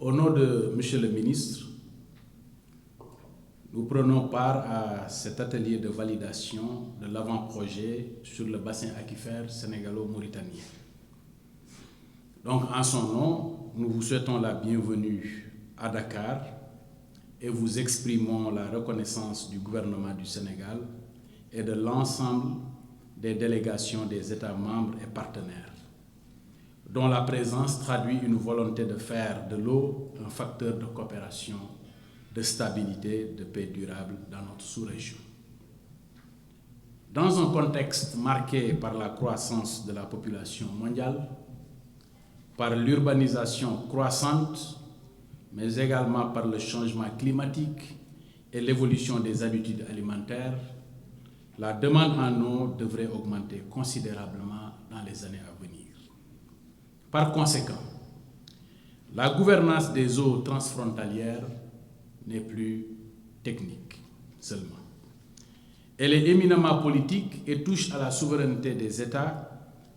Au nom de Monsieur le ministre, nous prenons part à cet atelier de validation de l'avant-projet sur le bassin aquifère sénégalo-mauritanien. Donc, en son nom, nous vous souhaitons la bienvenue à Dakar et vous exprimons la reconnaissance du gouvernement du Sénégal et de l'ensemble des délégations des États membres et partenaires, dont la présence traduit une volonté de faire de l'eau un facteur de coopération, de stabilité, de paix durable dans notre sous-région. Dans un contexte marqué par la croissance de la population mondiale, par l'urbanisation croissante, mais également par le changement climatique et l'évolution des habitudes alimentaires, la demande en eau devrait augmenter considérablement dans les années à venir. Par conséquent, la gouvernance des eaux transfrontalières n'est plus technique seulement. Elle est éminemment politique et touche à la souveraineté des États,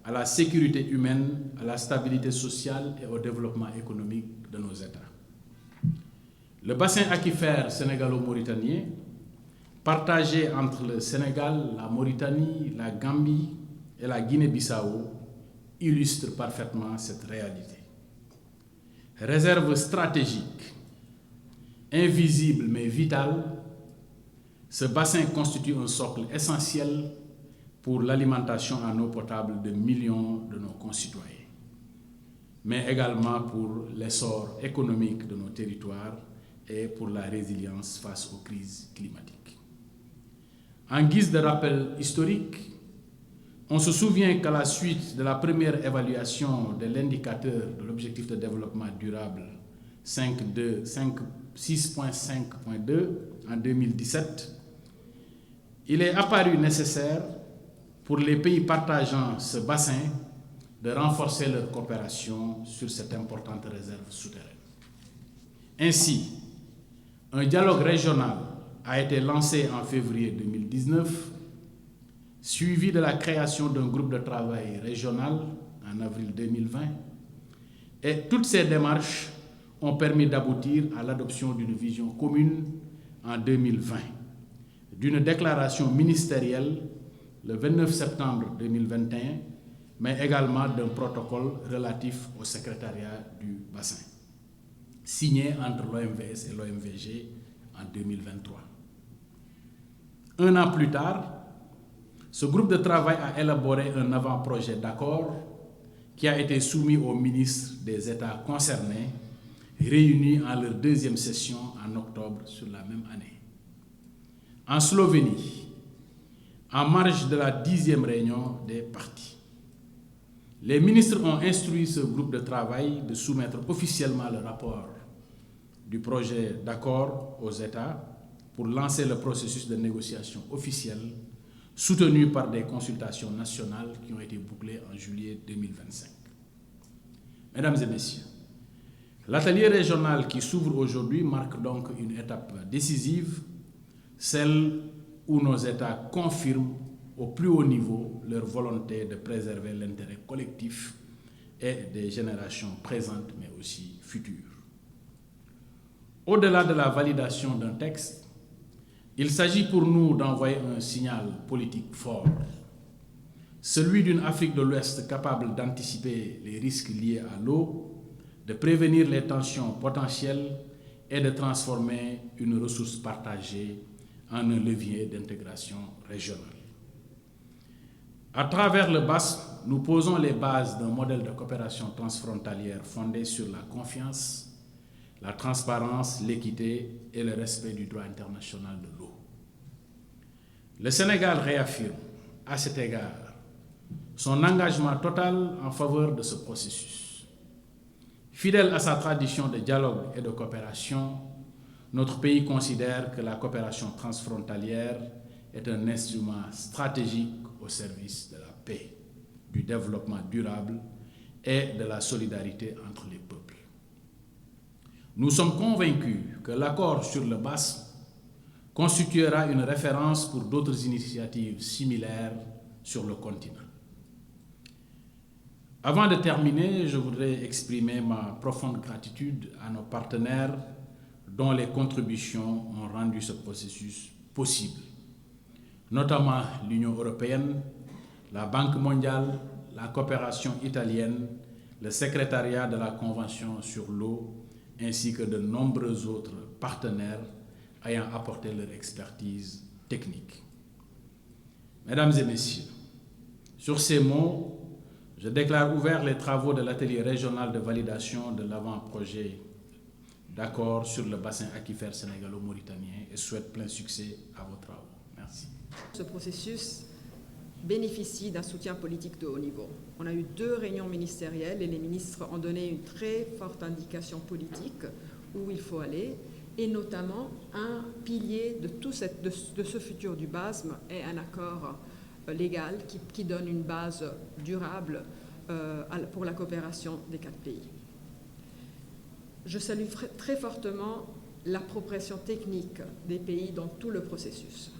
à la sécurité humaine, à la stabilité sociale et au développement économique de nos États. Le bassin aquifère sénégalo-mauritanien, partagé entre le Sénégal, la Mauritanie, la Gambie et la Guinée-Bissau, illustre parfaitement cette réalité. Réserve stratégique, invisible mais vitale, ce bassin constitue un socle essentiel pour l'alimentation en eau potable de millions de nos concitoyens, mais également pour l'essor économique de nos territoires et pour la résilience face aux crises climatiques. En guise de rappel historique, on se souvient qu'à la suite de la première évaluation de l'indicateur de l'objectif de développement durable 6.5.2 en 2017, il est apparu nécessaire pour les pays partageant ce bassin de renforcer leur coopération sur cette importante réserve souterraine. Ainsi, un dialogue régional a été lancé en février 2019, suivi de la création d'un groupe de travail régional en avril 2020, et toutes ces démarches ont permis d'aboutir à l'adoption d'une vision commune en 2020, d'une déclaration ministérielle le 29 septembre 2021, mais également d'un protocole relatif au secrétariat du bassin, signé entre l'OMVS et l'OMVG en 2023. Un an plus tard, ce groupe de travail a élaboré un avant-projet d'accord qui a été soumis aux ministres des États concernés, réunis en leur deuxième session en octobre sur la même année. En Slovénie, en marge de la 10e réunion des parties, les ministres ont instruit ce groupe de travail de soumettre officiellement le rapport du projet d'accord aux États pour lancer le processus de négociation officielle soutenu par des consultations nationales qui ont été bouclées en juillet 2025. Mesdames et messieurs, l'atelier régional qui s'ouvre aujourd'hui marque donc une étape décisive, celle où nos États confirment au plus haut niveau leur volonté de préserver l'intérêt collectif et des générations présentes mais aussi futures. Au-delà de la validation d'un texte, il s'agit pour nous d'envoyer un signal politique fort, celui d'une Afrique de l'Ouest capable d'anticiper les risques liés à l'eau, de prévenir les tensions potentielles et de transformer une ressource partagée en un levier d'intégration régionale. À travers le BAS, nous posons les bases d'un modèle de coopération transfrontalière fondé sur la confiance, la transparence, l'équité et le respect du droit international de l'eau. Le Sénégal réaffirme, à cet égard, son engagement total en faveur de ce processus. Fidèle à sa tradition de dialogue et de coopération, notre pays considère que la coopération transfrontalière est un instrument stratégique au service de la paix, du développement durable et de la solidarité entre les peuples. Nous sommes convaincus que l'accord sur le BAS constituera une référence pour d'autres initiatives similaires sur le continent. Avant de terminer, je voudrais exprimer ma profonde gratitude à nos partenaires dont les contributions ont rendu ce processus possible, notamment l'Union européenne, la Banque mondiale, la coopération italienne, le secrétariat de la Convention sur l'eau, ainsi que de nombreux autres partenaires ayant apporté leur expertise technique. Mesdames et messieurs, sur ces mots, je déclare ouverts les travaux de l'atelier régional de validation de l'avant-projet d'accord sur le bassin aquifère sénégalo-mauritanien et souhaite plein succès à vos travaux. Merci. Ce processus bénéficie d'un soutien politique de haut niveau. On a eu 2 réunions ministérielles et les ministres ont donné une très forte indication politique où il faut aller, et notamment un pilier de ce futur du BASM est un accord légal qui donne une base durable pour la coopération des 4 pays. Je salue très fortement l'appropriation technique des pays dans tout le processus.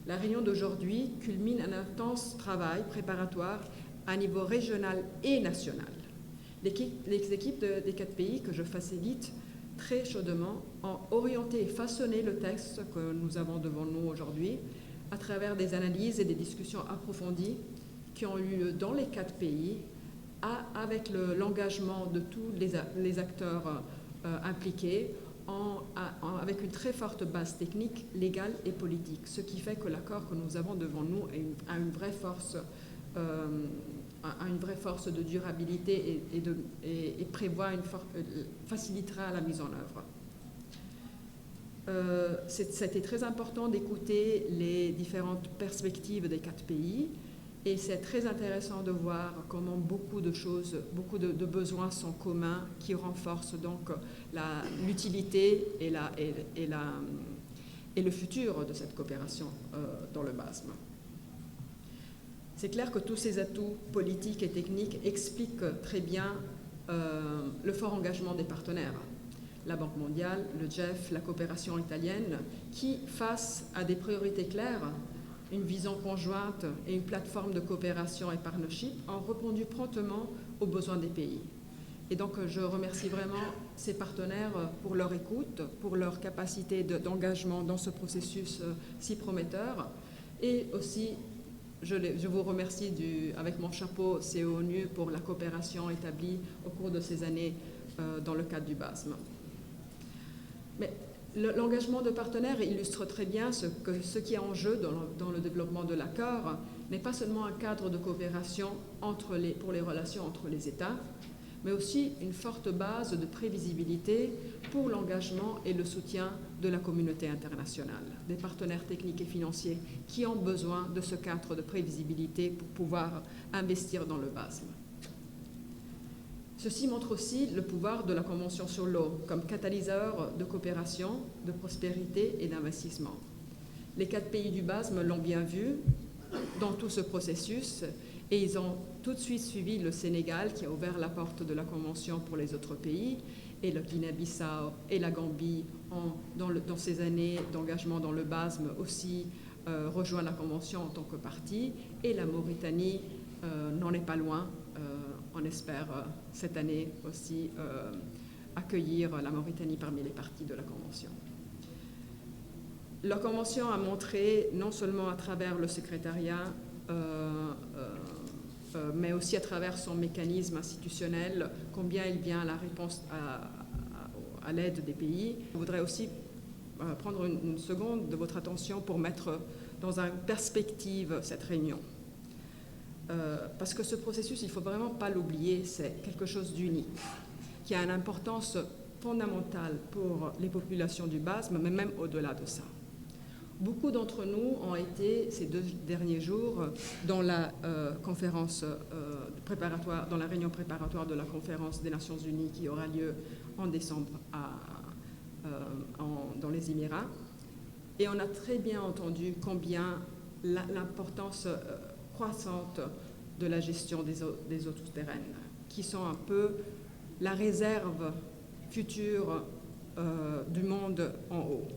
La réunion d'aujourd'hui culmine un intense travail préparatoire à niveau régional et national. Les équipes des 4 pays que je facilite très chaudement ont orienté et façonné le texte que nous avons devant nous aujourd'hui à travers des analyses et des discussions approfondies qui ont eu lieu dans les 4 pays avec l'engagement de tous les acteurs impliqués avec une très forte base technique, légale et politique, ce qui fait que l'accord que nous avons devant nous a une vraie force de durabilité et prévoit facilitera la mise en œuvre. C'était très important d'écouter les différentes perspectives des 4 pays et c'est très intéressant de voir comment beaucoup de besoins sont communs qui renforcent donc l'utilité et le futur de cette coopération dans le BASM. C'est clair que tous ces atouts politiques et techniques expliquent très bien le fort engagement des partenaires. La Banque mondiale, le GEF, la coopération italienne, qui, face à des priorités claires, une vision conjointe et une plateforme de coopération et partnership, ont répondu promptement aux besoins des pays. Et donc, je remercie vraiment ces partenaires pour leur écoute, pour leur capacité d'engagement dans ce processus si prometteur. Et aussi, je vous remercie avec mon chapeau CE-ONU pour la coopération établie au cours de ces années dans le cadre du BASM. Mais l'engagement de partenaires illustre très bien ce qui est en jeu dans le développement de l'accord n'est pas seulement un cadre de coopération pour les relations entre les États, mais aussi une forte base de prévisibilité pour l'engagement et le soutien de la communauté internationale, des partenaires techniques et financiers qui ont besoin de ce cadre de prévisibilité pour pouvoir investir dans le BASM. Ceci montre aussi le pouvoir de la Convention sur l'eau comme catalyseur de coopération, de prospérité et d'investissement. Les 4 pays du BASM l'ont bien vu dans tout ce processus et ils ont tout de suite suivi le Sénégal qui a ouvert la porte de la Convention pour les autres pays et le Guinée-Bissau et la Gambie ont, dans ces années d'engagement dans le BASM aussi rejoint la Convention en tant que partie et la Mauritanie n'en est pas loin. On espère cette année aussi accueillir la Mauritanie parmi les parties de la Convention. La Convention a montré, non seulement à travers le secrétariat, mais aussi à travers son mécanisme institutionnel, combien il vient à la réponse à l'aide des pays. Je voudrais aussi prendre une seconde de votre attention pour mettre dans une perspective cette réunion. Parce que ce processus, il ne faut vraiment pas l'oublier, c'est quelque chose d'unique, qui a une importance fondamentale pour les populations du BASM, mais même au-delà de ça. Beaucoup d'entre nous ont été, ces 2 derniers jours, dans la conférence préparatoire, dans la réunion préparatoire de la conférence des Nations Unies qui aura lieu en décembre dans les Émirats. Et on a très bien entendu combien l'importance croissante de la gestion des eaux souterraines, qui sont un peu la réserve future du monde en haut.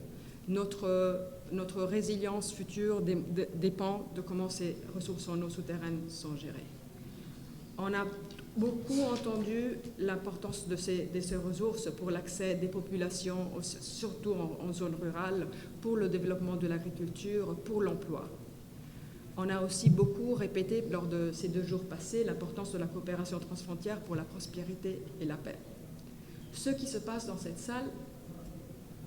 Notre résilience future dépend de comment ces ressources en eau souterraines sont gérées. On a beaucoup entendu l'importance de ces ressources pour l'accès des populations, surtout en zone rurale, pour le développement de l'agriculture, pour l'emploi. On a aussi beaucoup répété lors de ces 2 jours passés l'importance de la coopération transfrontière pour la prospérité et la paix. Ce qui se passe dans cette salle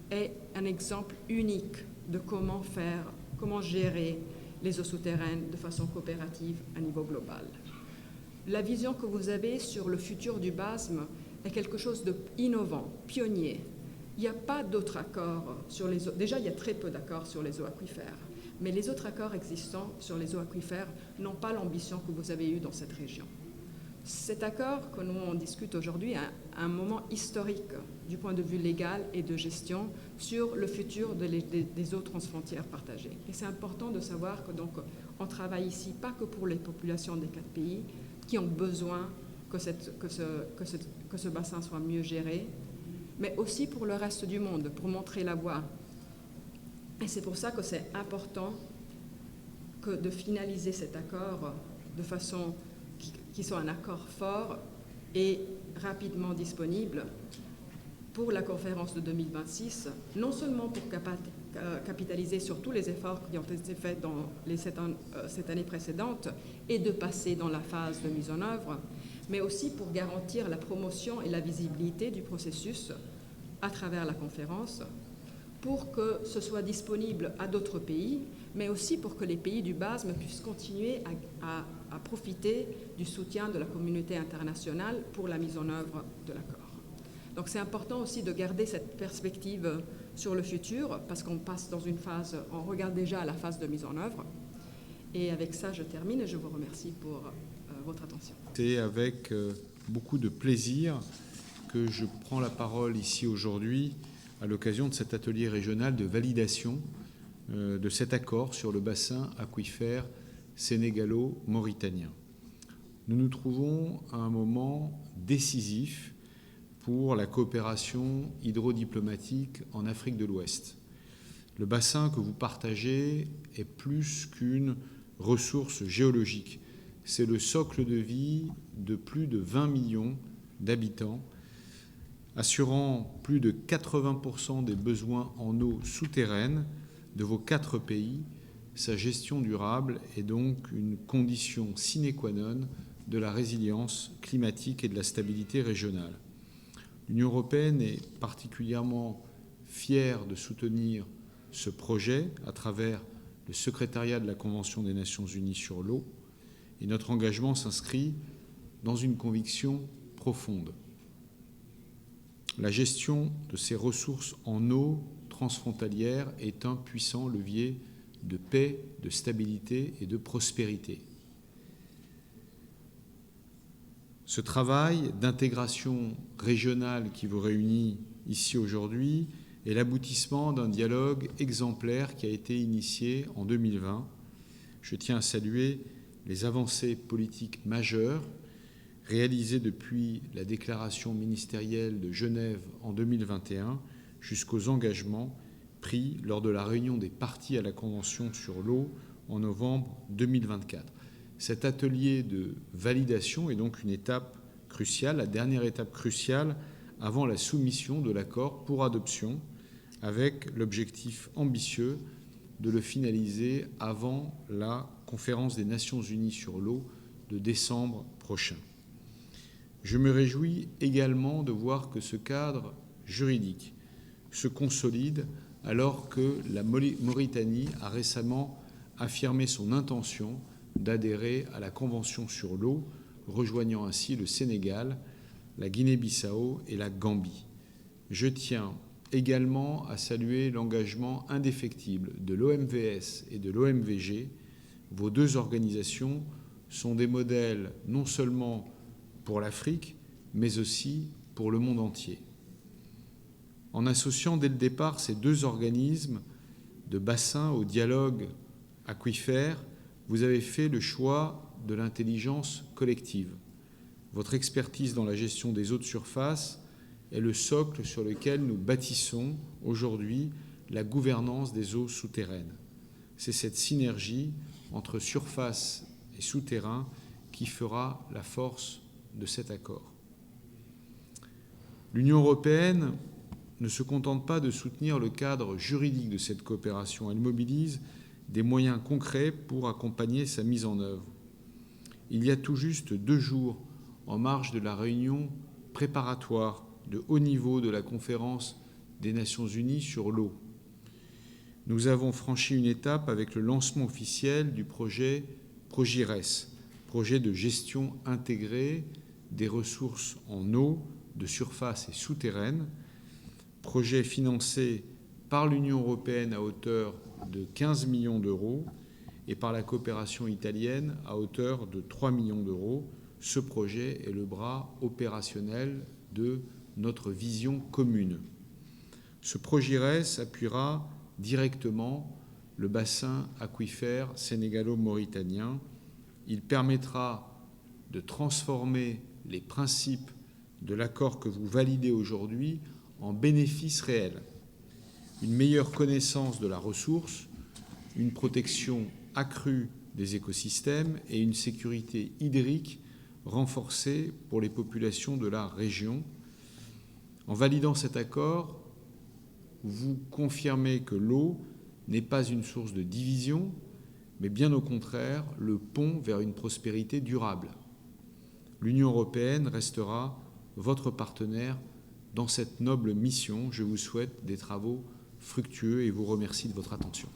est un exemple unique de comment gérer les eaux souterraines de façon coopérative à niveau global. La vision que vous avez sur le futur du BASM est quelque chose d'innovant, pionnier. Il n'y a pas d'autres accords sur les eaux. Déjà, il y a très peu d'accords sur les eaux aquifères. Mais les autres accords existants sur les eaux aquifères n'ont pas l'ambition que vous avez eue dans cette région. Cet accord que nous on discute aujourd'hui est un moment historique du point de vue légal et de gestion sur le futur des eaux transfrontières partagées. Et c'est important de savoir que donc on travaille ici pas que pour les populations des 4 pays qui ont besoin que ce bassin soit mieux géré, mais aussi pour le reste du monde, pour montrer la voie. Et c'est pour ça que c'est important de finaliser cet accord de façon qui soit un accord fort et rapidement disponible pour la conférence de 2026, non seulement pour capitaliser sur tous les efforts qui ont été faits dans cette année précédente et de passer dans la phase de mise en œuvre, mais aussi pour garantir la promotion et la visibilité du processus à travers la conférence, pour que ce soit disponible à d'autres pays, mais aussi pour que les pays du BASM puissent continuer à profiter du soutien de la communauté internationale pour la mise en œuvre de l'accord. Donc c'est important aussi de garder cette perspective sur le futur, parce qu'on passe dans une phase, on regarde déjà à la phase de mise en œuvre. Et avec ça, je termine et je vous remercie pour votre attention. C'est avec beaucoup de plaisir que je prends la parole ici aujourd'hui à l'occasion de cet atelier régional de validation de cet accord sur le bassin aquifère sénégalo-mauritanien. Nous nous trouvons à un moment décisif pour la coopération hydrodiplomatique en Afrique de l'Ouest. Le bassin que vous partagez est plus qu'une ressource géologique. C'est le socle de vie de plus de 20 millions d'habitants, assurant plus de 80% des besoins en eau souterraine de vos 4 pays. Sa gestion durable est donc une condition sine qua non de la résilience climatique et de la stabilité régionale. L'Union européenne est particulièrement fière de soutenir ce projet à travers le secrétariat de la Convention des Nations Unies sur l'eau, et notre engagement s'inscrit dans une conviction profonde. La gestion de ces ressources en eau transfrontalière est un puissant levier de paix, de stabilité et de prospérité. Ce travail d'intégration régionale qui vous réunit ici aujourd'hui est l'aboutissement d'un dialogue exemplaire qui a été initié en 2020. Je tiens à saluer les avancées politiques majeures réalisées depuis la déclaration ministérielle de Genève en 2021 jusqu'aux engagements pris lors de la réunion des parties à la Convention sur l'eau en novembre 2024. Cet atelier de validation est donc une étape cruciale, la dernière étape cruciale avant la soumission de l'accord pour adoption, avec l'objectif ambitieux de le finaliser avant la conférence des Nations Unies sur l'eau de décembre prochain. Je me réjouis également de voir que ce cadre juridique se consolide alors que la Mauritanie a récemment affirmé son intention d'adhérer à la Convention sur l'eau, rejoignant ainsi le Sénégal, la Guinée-Bissau et la Gambie. Je tiens également à saluer l'engagement indéfectible de l'OMVS et de l'OMVG. Vos 2 organisations sont des modèles non seulement pour l'Afrique, mais aussi pour le monde entier. En associant dès le départ ces 2 organismes de bassin au dialogue aquifère, vous avez fait le choix de l'intelligence collective. Votre expertise dans la gestion des eaux de surface est le socle sur lequel nous bâtissons aujourd'hui la gouvernance des eaux souterraines. C'est cette synergie entre surface et souterrain qui fera la force de cet accord. L'Union européenne ne se contente pas de soutenir le cadre juridique de cette coopération, elle mobilise des moyens concrets pour accompagner sa mise en œuvre. Il y a tout juste 2 jours, en marge de la réunion préparatoire de haut niveau de la conférence des Nations Unies sur l'eau, nous avons franchi une étape avec le lancement officiel du projet PROGIRES, projet de gestion intégrée des ressources en eau de surface et souterraine, projet financé par l'Union européenne à hauteur de 15 millions d'euros et par la coopération italienne à hauteur de 3 millions d'euros. Ce projet est le bras opérationnel de notre vision commune. Ce PROGIRES appuiera directement le bassin aquifère sénégalo-mauritanien. Il permettra de transformer les principes de l'accord que vous validez aujourd'hui en bénéfices réels. Une meilleure connaissance de la ressource, une protection accrue des écosystèmes et une sécurité hydrique renforcée pour les populations de la région. En validant cet accord, vous confirmez que l'eau n'est pas une source de division, mais bien au contraire le pont vers une prospérité durable. L'Union européenne restera votre partenaire dans cette noble mission. Je vous souhaite des travaux fructueux et vous remercie de votre attention.